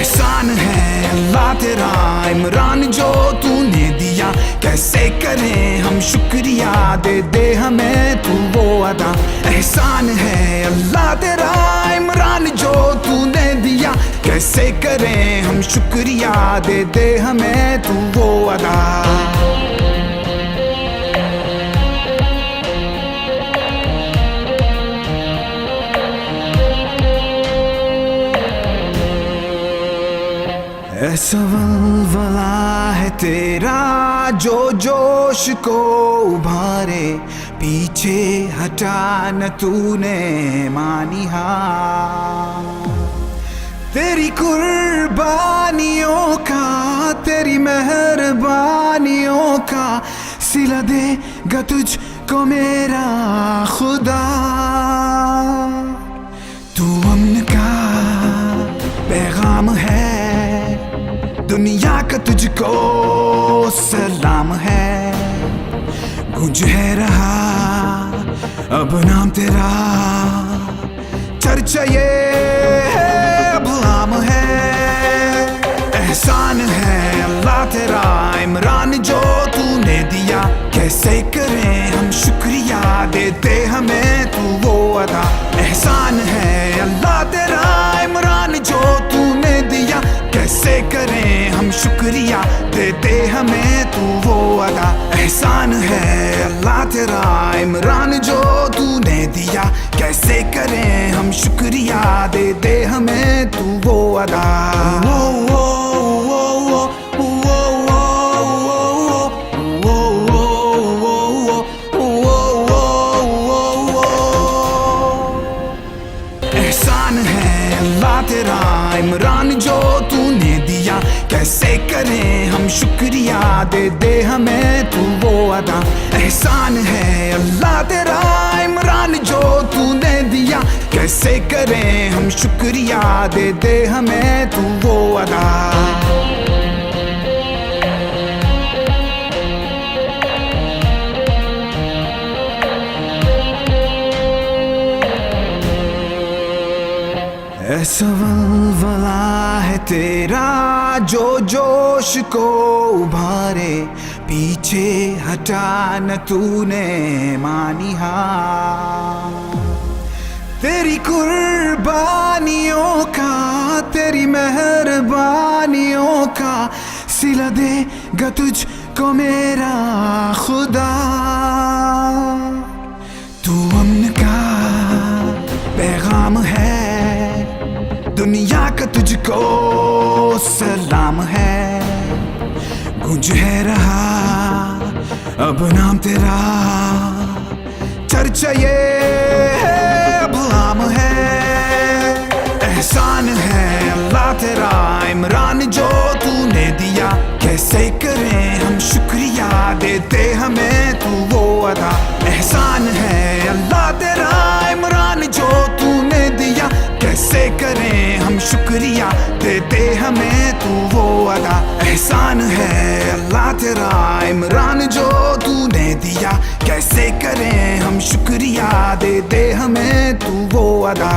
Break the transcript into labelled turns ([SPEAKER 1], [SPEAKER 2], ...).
[SPEAKER 1] एहसान है अल्लाह तेरा इमरान जो तूने दिया, कैसे करें हम शुक्रिया, दे दे हमें तू वो अदा। एहसान है अल्लाह तेरा इमरान जो तूने दिया, कैसे करें हम शुक्रिया, दे दे हमें तू वो अदा। ऐसा वलवला है तेरा जो जोश को उभारे, पीछे हटा न तूने मानी हार। तेरी कुर्बानियों का, तेरी मेहरबानियों का सिला देगा तुझको मेरा खुदा। तू अमन का पैगाम है, दुनिया का तुझको सलाम है। गूंज है रहा अब नाम तेरा, चर्चा ये अब आम है। एहसान है अल्लाह तेरा इमरान जो तूने दिया, कैसे करें हम शुक्रिया, देते हमें तू वो अदा। एहसान है अल्लाह तेरा इमरान जो तूने दिया, कैसे करें हम शुक्रिया, देते हमें तू वो अदा। एहसान है अल्लाह तेरा इमरान जो तूने दिया, कैसे करें हम शुक्रिया, देते हमें तू वो अदा। एहसान है अल्लाह तेरा इमरान जो तूने दिया, कैसे करें हम शुक्रिया, दे दे हमें तू वो अदा। एहसान है अल्लाह तेरा इमरान जो तूने दिया, कैसे करें हम शुक्रिया, दे दे हमें तू वो अदा। ऐसा वलवला है तेरा जो जोश को उभारे, पीछे हटा न तूने मानी हार। तेरी कुर्बानियों का, तेरी मेहरबानियों का सिला देगा तुझको मेरा खुदा। तू अमन का पैगाम है, दुनिया का तुझको सलाम है। गूंज है रहा अब नाम तेरा, चर्चा ये अब आम है। एहसान है अल्लाह तेरा इमरान जो तूने दिया, कैसे करें हम शुक्रिया, देते हमें तू वो अदा। एहसान है अल्लाह तेरा इमरान जो तूने दिया, कैसे करें हम शुक्रिया, देते हमें तू वो अदा। एहसान है अल्लाह तेरा इमरान जो तूने दिया, कैसे करें हम शुक्रिया, देते हमें तू वो अदा।